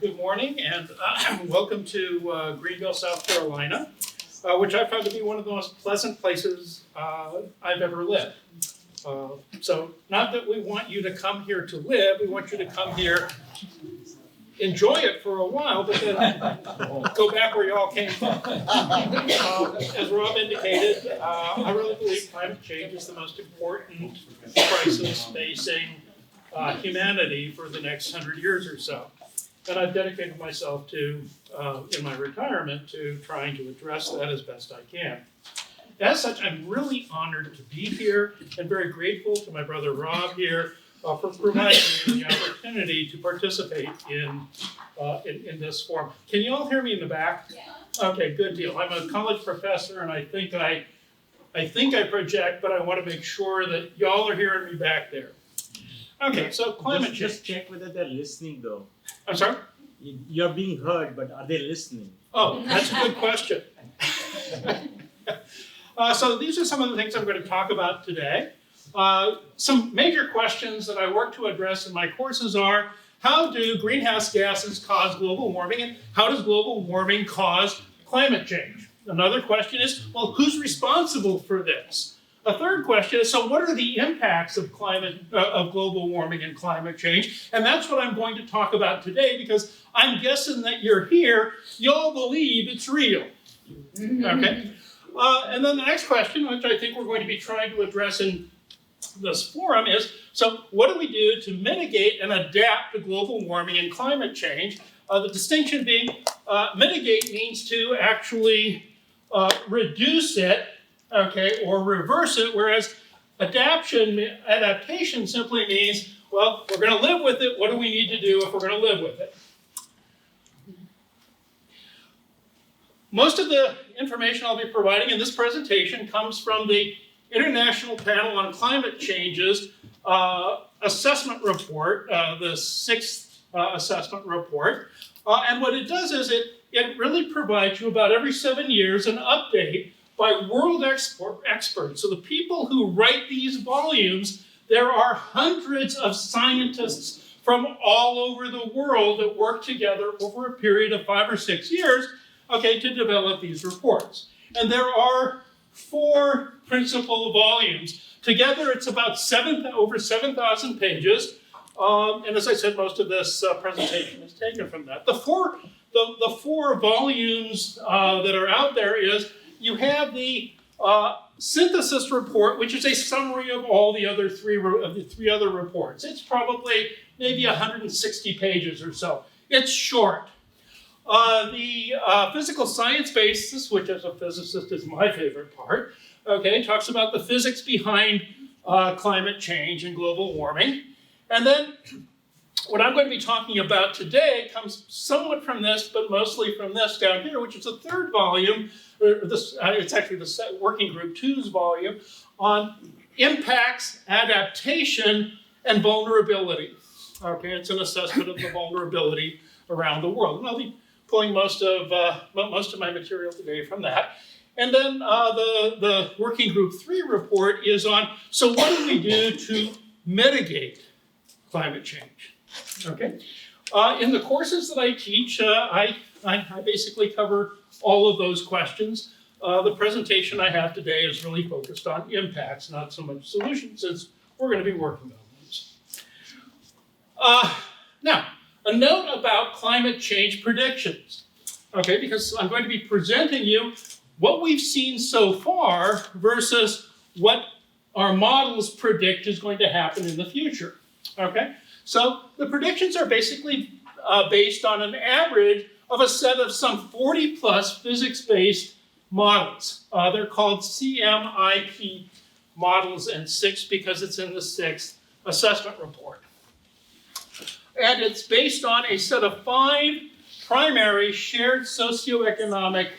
good morning, and welcome to Greenville, South Carolina, which I found to be one of the most pleasant places I've ever lived. So not that we want you to come here to live, we want you to come here, enjoy it for a while, but then go back where you all came from. As Rob indicated, I really believe climate change is the most important crisis facing humanity for the next 100 years or so. And I've dedicated myself to, in my retirement, to trying to address that as best I can. As such, I'm really honored to be here and very grateful to my brother Rob here for providing me the opportunity to participate in this forum. Can you all hear me in the back? Yeah. Okay, good deal. I'm a college professor, and I think I project, but I want to make sure that y'all are hearing me back there. Okay, so climate change. Just check whether they're listening, though. I'm sorry? You're being heard, but are they listening? Oh, that's a good question. So these are some of the things I'm going to talk about today. Some major questions that I work to address in my courses are, how do greenhouse gases cause global warming, and how does global warming cause climate change? Another question is, well, who's responsible for this? A third question is, so what are the impacts of global warming and climate change? And that's what I'm going to talk about today, because I'm guessing that you're here, y'all believe it's real. Okay? And then the next question, which I think we're going to be trying to address in this forum is, so what do we do to mitigate and adapt to global warming and climate change? The distinction being, mitigate means to actually reduce it, okay, or reverse it, whereas adaptation simply means, well, we're going to live with it. What do we need to do if we're going to live with it? Most of the information I'll be providing in this presentation comes from the International Panel on Climate Change's assessment report, the 6th assessment report. And what it does is it really provides you about every 7 years an update by world experts. So the people who write these volumes, there are hundreds of scientists from all over the world that work together over a period of 5 or 6 years, okay, to develop these reports. And there are 4 principal volumes. Together, it's about over 7,000 pages. And as I said, most of this presentation is taken from that. The four volumes that are out there is, you have the synthesis report, which is a summary of all the other three other reports. It's probably maybe 160 pages or so. It's short. The physical science basis, which as a physicist is my favorite part, okay, talks about the physics behind climate change and global warming. And then what I'm going to be talking about today comes somewhat from this, but mostly from this down here, which is the 3rd volume. It's actually the Working Group 2's volume on impacts, adaptation, and vulnerability. Okay, it's an assessment of the vulnerability around the world. And I'll be pulling most of my material today from that. And then the Working Group 3 report is on, so what do we do to mitigate climate change? Okay. In the courses that I teach, I basically cover all of those questions. The presentation I have today is really focused on impacts, not so much solutions, since we're going to be working on those. Now, a note about climate change predictions, okay, because I'm going to be presenting you what we've seen so far versus what our models predict is going to happen in the future, okay? So the predictions are basically based on an average of a set of some 40 plus physics-based models. They're called CMIP models and 6 because it's in the 6th assessment report. And it's based on a set of 5 primary shared socioeconomic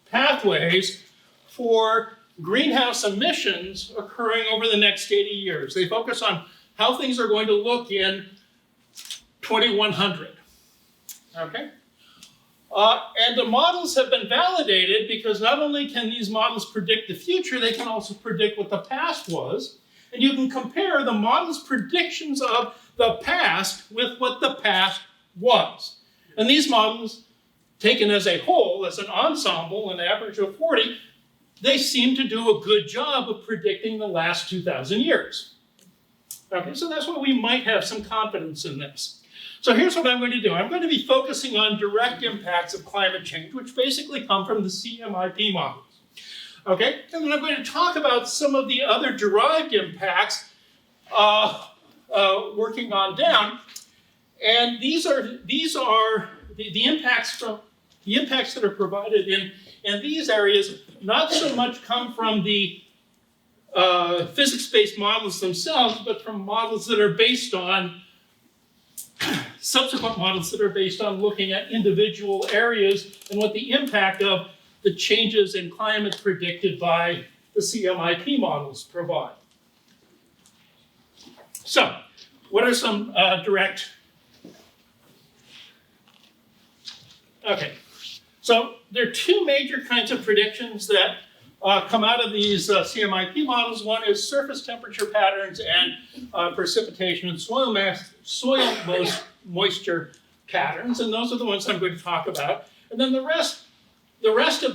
pathways for greenhouse emissions occurring over the next 80 years. They focus on how things are going to look in 2100. Okay? And the models have been validated because not only can these models predict the future, they can also predict what the past was. And you can compare the model's predictions of the past with what the past was. And these models, taken as a whole, as an ensemble, an average of 40, they seem to do a good job of predicting the last 2,000 years. Okay, so that's why we might have some confidence in this. So here's what I'm going to do. I'm going to be focusing on direct impacts of climate change, which basically come from the CMIP models. Okay, and then I'm going to talk about some of the other derived impacts working on down. And these are the impacts that are provided in these areas. Not so much come from the physics-based models themselves, but from models that are based on subsequent models that are based on looking at individual areas and what the impact of the changes in climate predicted by the CMIP models provide. So, what are some direct? Okay, so there are two major kinds of predictions that come out of these CMIP models. One is surface temperature patterns and precipitation and soil moisture patterns, and those are the ones I'm going to talk about. And then the rest of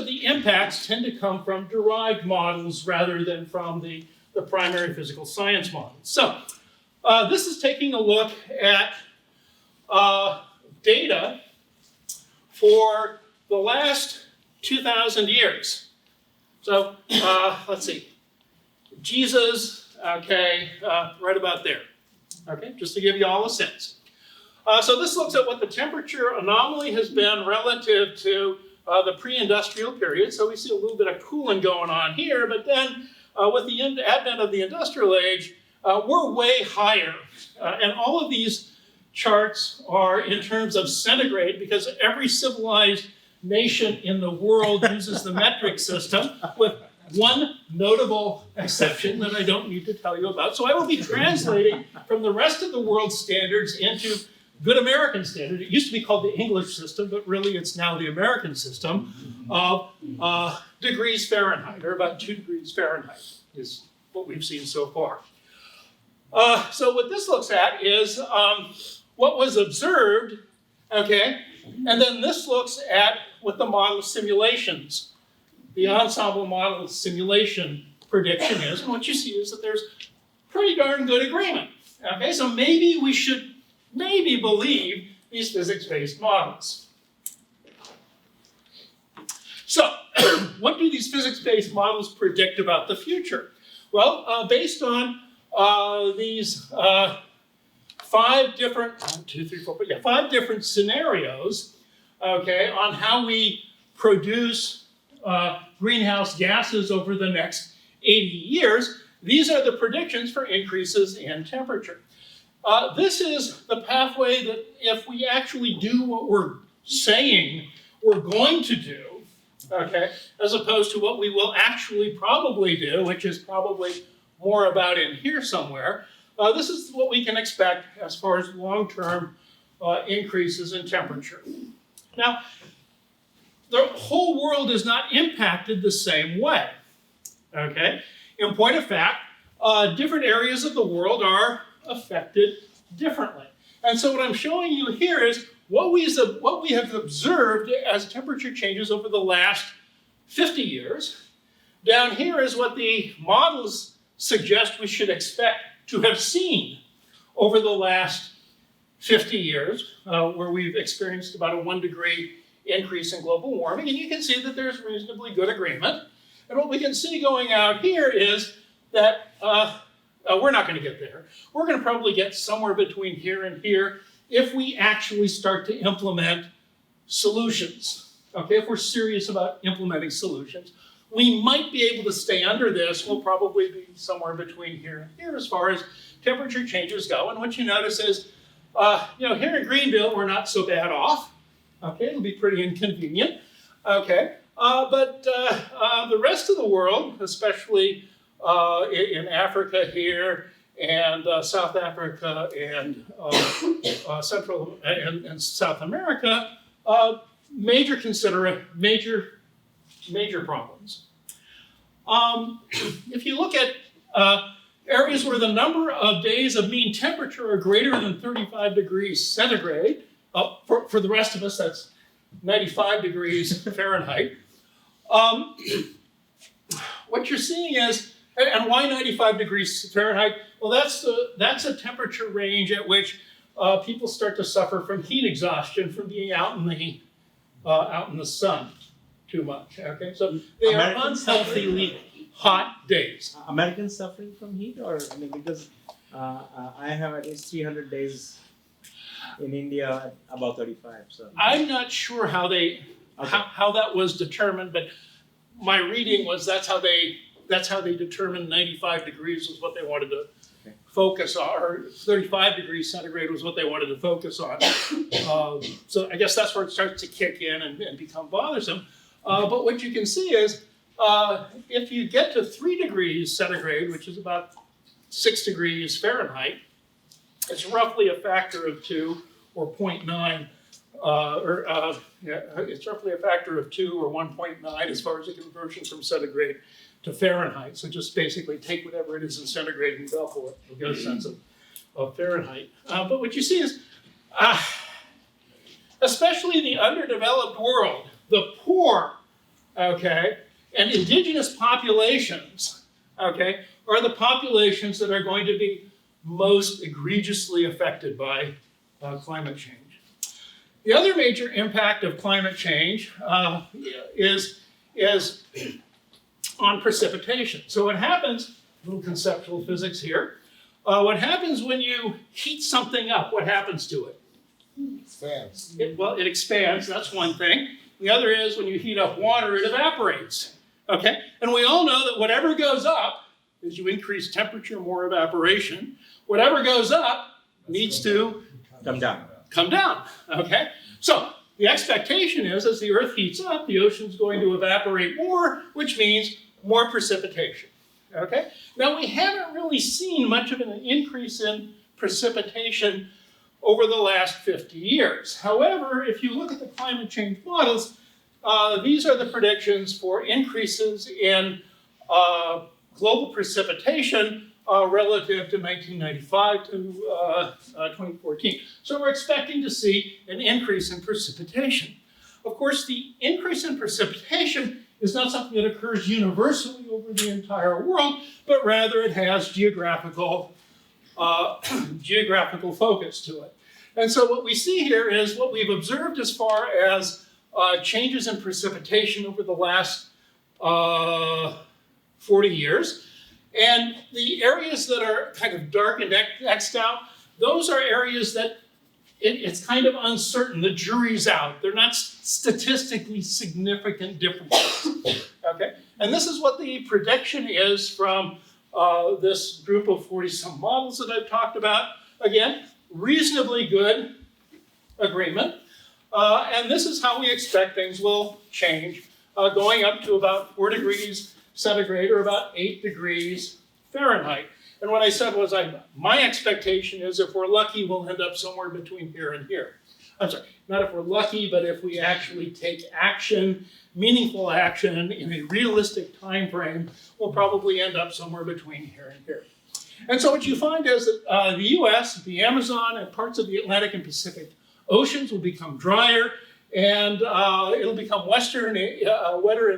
the impacts tend to come from derived models rather than from the primary physical science models. So this is taking a look at data for the last 2,000 years. So let's see. Jesus, okay, right about there. Okay, just to give you all a sense. So this looks at what the temperature anomaly has been relative to the pre-industrial period. So we see a little bit of cooling going on here, but then with the advent of the industrial age, we're way higher. And all of these charts are in terms of centigrade because every civilized nation in the world uses the metric system, with one notable exception that I don't need to tell you about. So I will be translating from the rest of the world's standards into good American standard. It used to be called the English system, but really it's now the American system of degrees Fahrenheit, or about 2 degrees Fahrenheit is what we've seen so far. So what this looks at is what was observed, okay, and then this looks at what the model simulations, the ensemble model simulation prediction is, and what you see is that there's pretty darn good agreement. Okay, so maybe we should believe these physics-based models. So, what do these physics-based models predict about the future? Well, based on these 5 different, 5 different scenarios, okay, on how we produce greenhouse gases over the next 80 years, these are the predictions for increases in temperature. This is the pathway that if we actually do what we're saying we're going to do, okay, as opposed to what we will actually probably do, which is probably more about in here somewhere, this is what we can expect as far as long-term increases in temperature. Now, the whole world is not impacted the same way, okay? In point of fact, different areas of the world are affected differently. And so what I'm showing you here is what we have observed as temperature changes over the last 50 years. Down here is what the models suggest we should expect to have seen over the last 50 years, where we've experienced about a 1 degree increase in global warming. And you can see that there's reasonably good agreement. And what we can see going out here is that we're not going to get there. We're going to probably get somewhere between here and here if we actually start to implement solutions. Okay, if we're serious about implementing solutions, we might be able to stay under this. We'll probably be somewhere between here and here as far as temperature changes go. And what you notice is, here in Greenville, we're not so bad off. Okay, it'll be pretty inconvenient. Okay, but the rest of the world, especially in Africa here, and South Africa, and Central and South America, major problems. If you look at areas where the number of days of mean temperature are greater than 35 degrees centigrade, For the rest of us, that's 95 degrees Fahrenheit. What you're seeing is, and why 95 degrees Fahrenheit? Well, that's a temperature range at which people start to suffer from heat exhaustion from being out in the sun too much. Okay, so they are unhealthily hot days. Americans suffering from heat, or I mean, because I have at least 300 days in India at about 35. So I'm not sure how how that was determined, but my reading was that's how they determined 95 degrees was what they wanted to focus on, or 35 degrees centigrade was what they wanted to focus on. So I guess that's where it starts to kick in and become bothersome. But what you can see is if you get to 3 degrees centigrade, which is about 6 degrees Fahrenheit, it's roughly a factor of 2 or 0.9. It's roughly a factor of 2 or 1.9 as far as the conversion from centigrade to Fahrenheit. So just basically take whatever it is in centigrade and double it. You'll get a sense of Fahrenheit. But what you see is, especially the underdeveloped world, the poor, okay, and indigenous populations, okay, are the populations that are going to be most egregiously affected by climate change. The other major impact of climate change is on precipitation. So what happens, a little conceptual physics here, what happens when you heat something up, what happens to it? Expands. It expands, that's one thing. The other is when you heat up water, it evaporates. Okay? And we all know that whatever goes up, as you increase temperature, more evaporation, whatever goes up needs to come down. Come down. Okay? So the expectation is as the Earth heats up, the ocean's going to evaporate more, which means more precipitation. Okay? Now we haven't really seen much of an increase in precipitation over the last 50 years. However, if you look at the climate change models, these are the predictions for increases in global precipitation relative to 1995 to 2014. So we're expecting to see an increase in precipitation. Of course, the increase in precipitation is not something that occurs universally over the entire world, but rather it has geographical focus to it. And so what we see here is what we've observed as far as changes in precipitation over the last 40 years. And the areas that are kind of dark and X'd out, those are areas that it's kind of uncertain. The jury's out. They're not statistically significant differences. Okay? And this is what the prediction is from this group of 40-some models that I've talked about. Again, reasonably good agreement. And this is how we expect things will change, going up to about 4 degrees centigrade or about 8 degrees Fahrenheit. And what I said was my expectation is if we're lucky, we'll end up somewhere between here and here. I'm sorry, not if we're lucky, but if we actually take action, meaningful action in a realistic time frame, we'll probably end up somewhere between here and here. And so what you find is that the US, the Amazon, and parts of the Atlantic and Pacific Oceans will become drier, and it'll become wetter in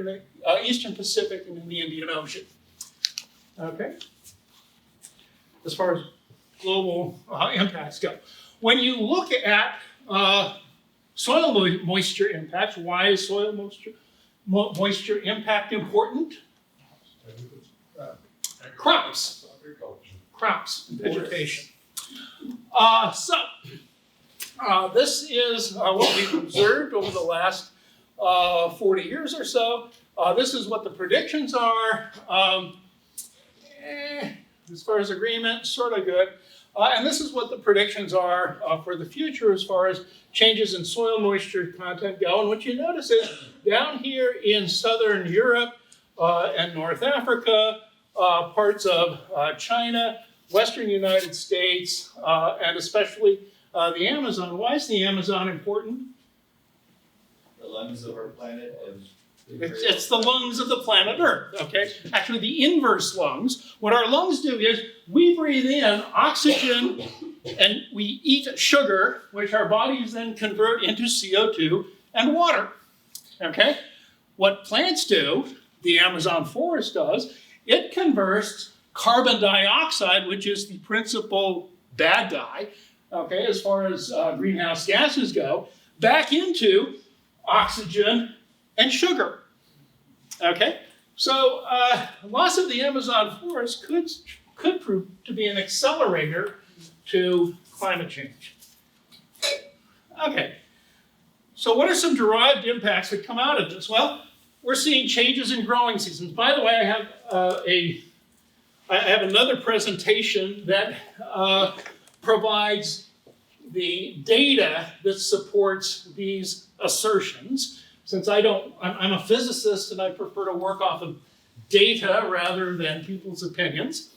the Eastern Pacific and in the Indian Ocean. Okay? As far as global impacts go. When you look at soil moisture impacts, why is soil moisture impact important? Crops. Crops, vegetation. This is what we've observed over the last 40 years or so. This is what the predictions are. As far as agreement, sort of good. And this is what the predictions are for the future as far as changes in soil moisture content go. And what you notice is down here in Southern Europe and North Africa, parts of China, Western United States, and especially the Amazon. Why is the Amazon important? The lungs of our planet. It's the lungs of the planet Earth, okay? Actually, the inverse lungs. What our lungs do is we breathe in oxygen And we eat sugar, which our bodies then convert into CO2 and water. Okay? What plants do, the Amazon forest does, it converts carbon dioxide, which is the principal bad guy, okay, as far as greenhouse gases go, back into oxygen and sugar. Okay? So loss of the Amazon forest could prove to be an accelerator to climate change. Okay, so what are some derived impacts that come out of this? Well, we're seeing changes in growing seasons. By the way, I have another presentation that provides the data that supports these assertions. Since I'm a physicist and I prefer to work off of data rather than people's opinions.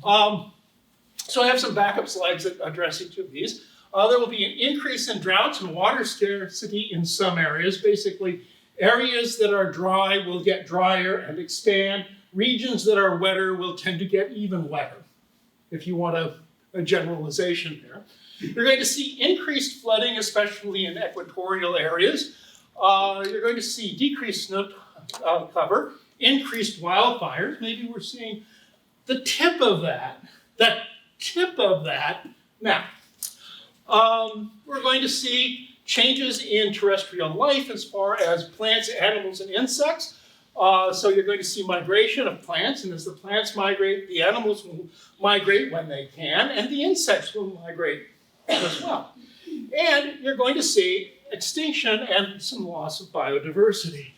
So I have some backup slides that address each of these. There will be an increase in droughts and water scarcity in some areas. Basically, areas that are dry will get drier and expand. Regions that are wetter will tend to get even wetter, if you want a generalization there. You're going to see increased flooding, especially in equatorial areas. You're going to see decreased snow cover, increased wildfires. Maybe we're seeing the tip of that. Now, we're going to see changes in terrestrial life as far as plants, animals, and insects. So you're going to see migration of plants, and as the plants migrate, the animals will migrate when they can, and the insects will migrate as well. And you're going to see extinction and some loss of biodiversity.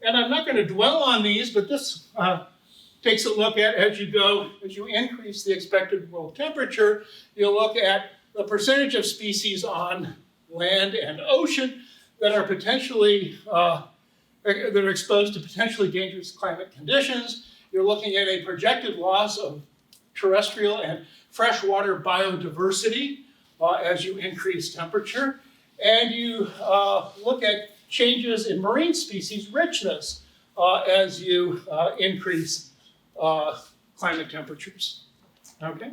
And I'm not going to dwell on these, but this takes a look at as you increase the expected world temperature, you'll look at the percentage of species on land and ocean that are potentially that are exposed to potentially dangerous climate conditions. You're looking at a projected loss of terrestrial and freshwater biodiversity as you increase temperature. And you look at changes in marine species richness as you increase climate temperatures. Okay?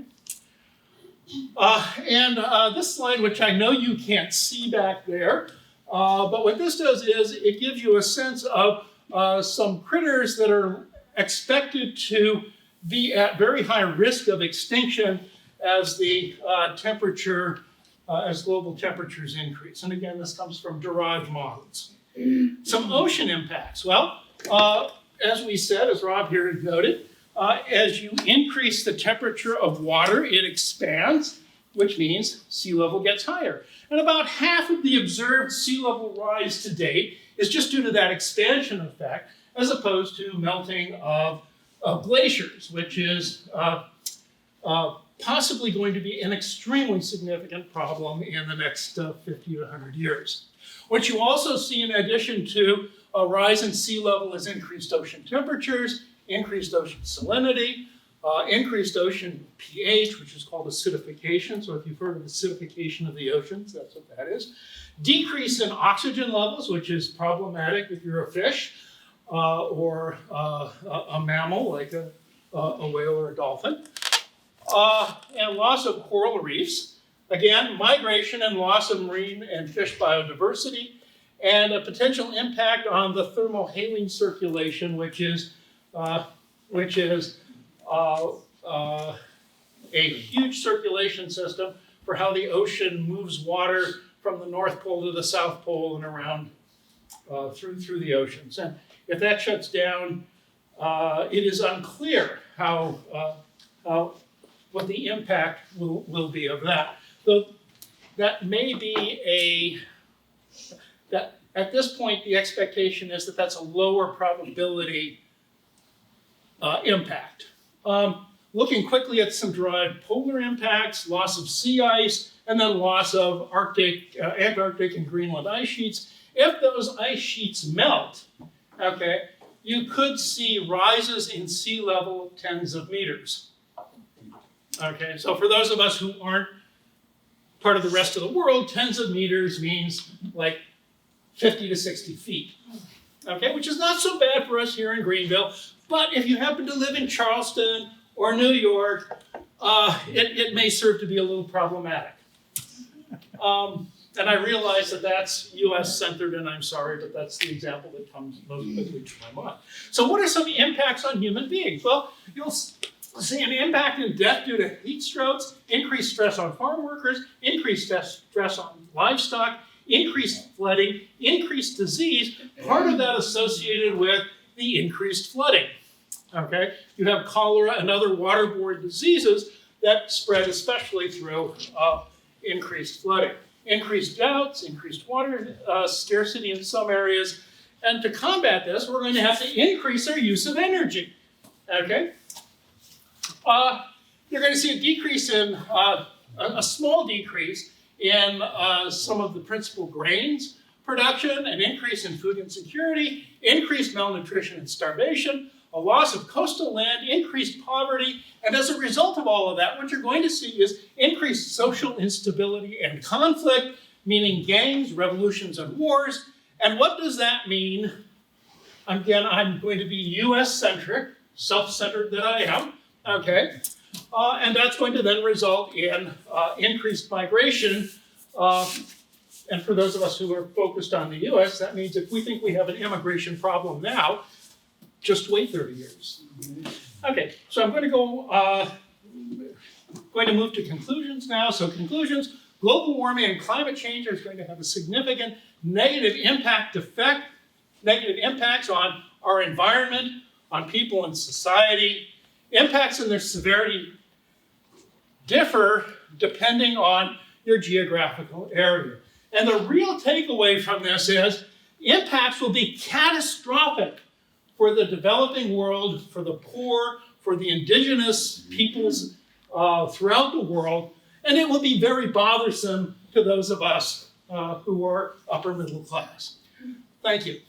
This slide, which I know you can't see back there, but what this does is it gives you a sense of some critters that are expected to be at very high risk of extinction as the as global temperatures increase. And again, this comes from derived models. Some ocean impacts. Well, as we said, as Rob here had noted, as you increase the temperature of water, it expands, which means sea level gets higher. And about half of the observed sea level rise to date is just due to that expansion effect, as opposed to melting of glaciers, which is possibly going to be an extremely significant problem in the next 50 to 100 years. What you also see in addition to a rise in sea level is increased ocean temperatures, increased ocean salinity, increased ocean pH, which is called acidification. So if you've heard of acidification of the oceans, that's what that is. Decrease in oxygen levels, which is problematic if you're a fish or a mammal like a whale or a dolphin. And loss of coral reefs. Again, migration and loss of marine and fish biodiversity, and a potential impact on the thermohaline circulation, which is a huge circulation system for how the ocean moves water from the North Pole to the South Pole and around through the oceans. And if that shuts down, it is unclear what the impact will be of that. So that may be that at this point the expectation is that that's a lower probability impact. Looking quickly at some derived polar impacts, loss of sea ice, and then loss of Antarctic and Greenland ice sheets. If those ice sheets melt, okay, you could see rises in sea level tens of meters. Okay, so for those of us who aren't part of the rest of the world, tens of meters means like 50 to 60 feet. Okay, which is not so bad for us here in Greenville, but if you happen to live in Charleston or New York, it may serve to be a little problematic. And I realize that that's US centered, and I'm sorry, but that's the example that comes most quickly to my mind. So what are some impacts on human beings? Well, you'll see an impact in death due to heat strokes, increased stress on farm workers, increased stress on livestock, increased flooding, increased disease, part of that associated with the increased flooding. Okay? You have cholera and other waterborne diseases that spread especially through increased flooding. Increased droughts, increased water scarcity in some areas. And to combat this, we're going to have to increase our use of energy. Okay? You're going to see a decrease in, a small decrease in some of the principal grains production, an increase in food insecurity, increased malnutrition and starvation, a loss of coastal land, increased poverty, and as a result of all of that, what you're going to see is increased social instability and conflict, meaning gangs, revolutions, and wars. And what does that mean? Again, I'm going to be US-centric, self-centered that I am, okay? And that's going to then result in increased migration. And for those of us who are focused on the US, that means if we think we have an immigration problem now, just wait 30 years. Okay, so I'm going to move to conclusions now. So conclusions, global warming and climate change is going to have a significant negative impacts on our environment, on people and society. Impacts and their severity differ depending on your geographical area. And the real takeaway from this is impacts will be catastrophic for the developing world, for the poor, for the indigenous peoples throughout the world, and it will be very bothersome to those of us who are upper middle class. Thank you.